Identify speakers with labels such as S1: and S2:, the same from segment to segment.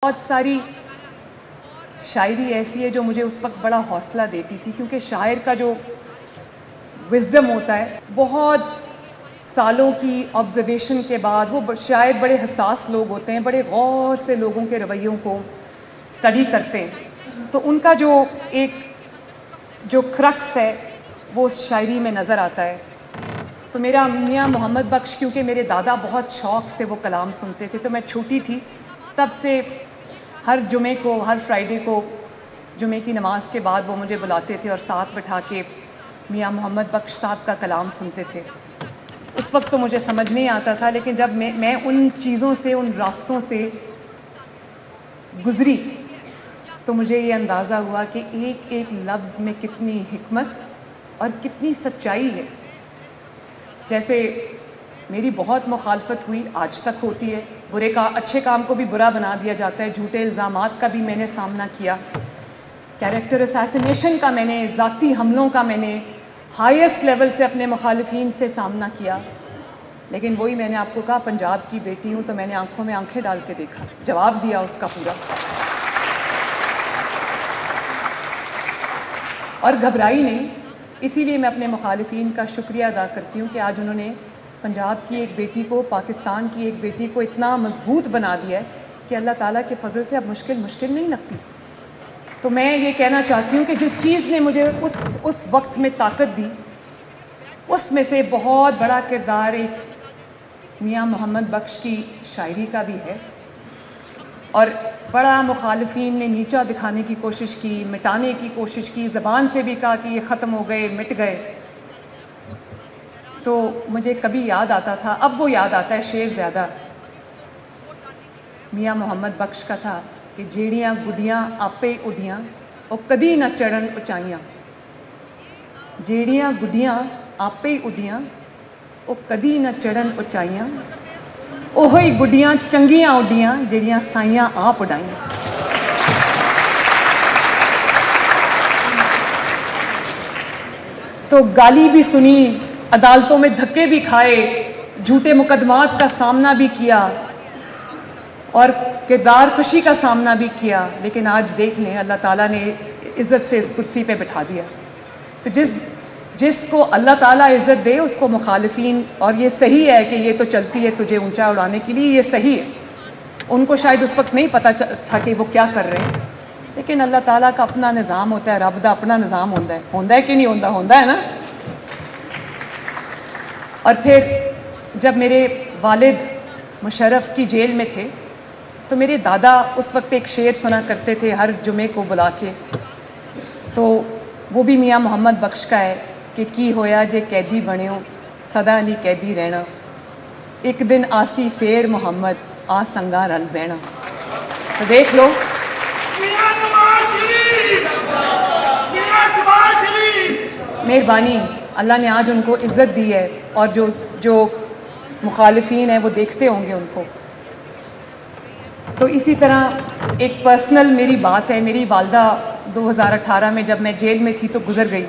S1: بہت ساری شاعری ایسی ہے جو مجھے اس وقت بڑا حوصلہ دیتی تھی، کیونکہ شاعر کا جو وزڈم ہوتا ہے بہت سالوں کی آبزرویشن کے بعد، وہ شاعر بڑے حساس لوگ ہوتے ہیں، بڑے غور سے لوگوں کے رویوں کو اسٹڈی کرتے ہیں، تو ان کا جو کرکس ہے وہ اس شاعری میں نظر آتا ہے۔ تو میرا میاں محمد بخش، کیونکہ میرے دادا بہت شوق سے وہ کلام سنتے تھے، تو میں چھوٹی تھی تب سے ہر جمعے کو، ہر فرائیڈے کو جمعے کی نماز کے بعد وہ مجھے بلاتے تھے اور ساتھ بٹھا کے میاں محمد بخش صاحب کا کلام سنتے تھے۔ اس وقت تو مجھے سمجھ نہیں آتا تھا، لیکن جب میں ان چیزوں سے، ان راستوں سے گزری تو مجھے یہ اندازہ ہوا کہ ایک ایک لفظ میں کتنی حکمت اور کتنی سچائی ہے۔ جیسے میری بہت مخالفت ہوئی، آج تک ہوتی ہے، اچھے کام کو بھی برا بنا دیا جاتا ہے، جھوٹے الزامات کا بھی میں نے سامنا کیا، کیریکٹر اسیسینیشن کا میں نے، ذاتی حملوں کا میں نے ہائیسٹ لیول سے اپنے مخالفین سے سامنا کیا، لیکن وہی میں نے آپ کو کہا، پنجاب کی بیٹی ہوں تو میں نے آنکھوں میں آنکھیں ڈال کے دیکھا، جواب دیا اس کا پورا، اور گھبرائی نہیں۔ اسی لیے میں اپنے مخالفین کا شکریہ ادا کرتی ہوں کہ آج انہوں نے پنجاب کی ایک بیٹی کو، پاکستان کی ایک بیٹی کو اتنا مضبوط بنا دیا ہے کہ اللہ تعالیٰ کے فضل سے اب مشکل نہیں لگتی۔ تو میں یہ کہنا چاہتی ہوں کہ جس چیز نے مجھے اس وقت میں طاقت دی، اس میں سے بہت بڑا کردار ایک میاں محمد بخش کی شاعری کا بھی ہے، اور بڑا مخالفین نے نیچا دکھانے کی کوشش کی، مٹانے کی کوشش کی، زبان سے بھی کہا کہ یہ ختم ہو گئے، مٹ گئے، تو مجھے کبھی یاد آتا تھا، اب وہ یاد آتا ہے شعر زیادہ، میاں محمد بخش کا تھا کہ جیڑیاں گڈیاں آپے اڈیاں او کدی نہ چڑھن اچائیاں، جیڑیاں گڈیاں آپے اڈیاں او کدی نہ چڑھن اچائیاں، اوہی گڈیاں چنگیاں اڈیاں جیڑیاں سائیاں آپ اڈائیاں۔ تو گالی بھی سنی، عدالتوں میں دھکے بھی کھائے، جھوٹے مقدمات کا سامنا بھی کیا، اور کردار کشی کا سامنا بھی کیا، لیکن آج دیکھ لیں اللہ تعالیٰ نے عزت سے اس کرسی پہ بٹھا دیا۔ تو جس کو اللہ تعالیٰ عزت دے اس کو مخالفین، اور یہ صحیح ہے کہ یہ تو چلتی ہے تجھے اونچا اڑانے کے لیے، یہ صحیح ہے، ان کو شاید اس وقت نہیں پتہ تھا کہ وہ کیا کر رہے ہیں، لیکن اللہ تعالیٰ کا اپنا نظام ہوتا ہے، رب دا اپنا نظام ہوتا ہے کہ نہیں ہوتا ہے نا۔ اور پھر جب میرے والد مشرف کی جیل میں تھے تو میرے دادا اس وقت ایک شعر سنا کرتے تھے ہر جمعے کو بلا کے، تو وہ بھی میاں محمد بخش کا ہے کہ کی ہویا جے قیدی بنیو سدا نہیں قیدی رہنا، ایک دن آسی فیر محمد آ سنگا رل بہنا۔ تو دیکھ لو، مہربانی، اللہ نے آج ان کو عزت دی ہے، اور جو مخالفین ہیں وہ دیکھتے ہوں گے ان کو۔ تو اسی طرح ایک پرسنل میری بات ہے، میری والدہ 2018 میں جب میں جیل میں تھی تو گزر گئی،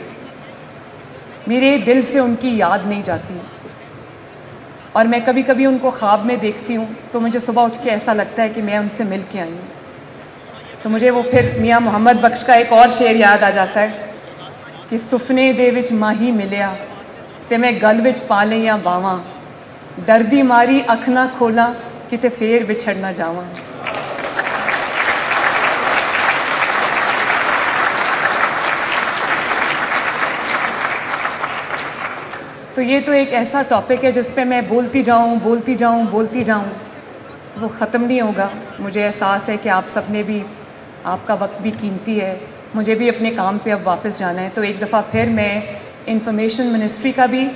S1: میرے دل سے ان کی یاد نہیں جاتی، اور میں کبھی کبھی ان کو خواب میں دیکھتی ہوں تو مجھے صبح اٹھ کے ایسا لگتا ہے کہ میں ان سے مل کے آئی ہوں۔ تو مجھے وہ پھر میاں محمد بخش کا ایک اور شعر یاد آ جاتا ہے کہ سفنے دے وچ ماہی ملیا تے میں گل وچ پا لیاں باواں، دردی ماری اکھ نہ کھولاں کتے پھر بچھڑ نہ جاواں۔ تو یہ تو ایک ایسا ٹاپک ہے جس پہ میں بولتی جاؤں، وہ ختم نہیں ہوگا۔ مجھے احساس ہے کہ آپ سب نے بھی، آپ کا وقت بھی قیمتی ہے، مجھے بھی اپنے کام پہ اب واپس جانا ہے۔ تو ایک دفعہ پھر میں انفارمیشن منسٹری کا بھی،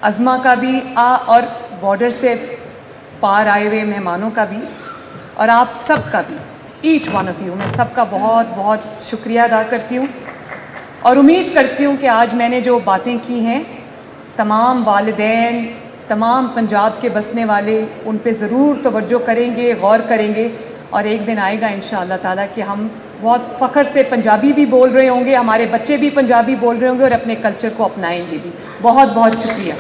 S1: عظما کا بھی، اور بارڈر سے پار آئے ہوئے مہمانوں کا بھی، اور آپ سب کا بھی، ایچ ون آف یو، میں سب کا بہت بہت شکریہ ادا کرتی ہوں، اور امید کرتی ہوں کہ آج میں نے جو باتیں کی ہیں تمام والدین، تمام پنجاب کے بسنے والے ان پہ ضرور توجہ کریں گے، غور کریں گے، اور ایک دن آئے گا انشاءاللہ تعالیٰ کہ ہم بہت فخر سے پنجابی بھی بول رہے ہوں گے، ہمارے بچے بھی پنجابی بول رہے ہوں گے، اور اپنے کلچر کو اپنائیں گے بھی۔ بہت بہت شکریہ۔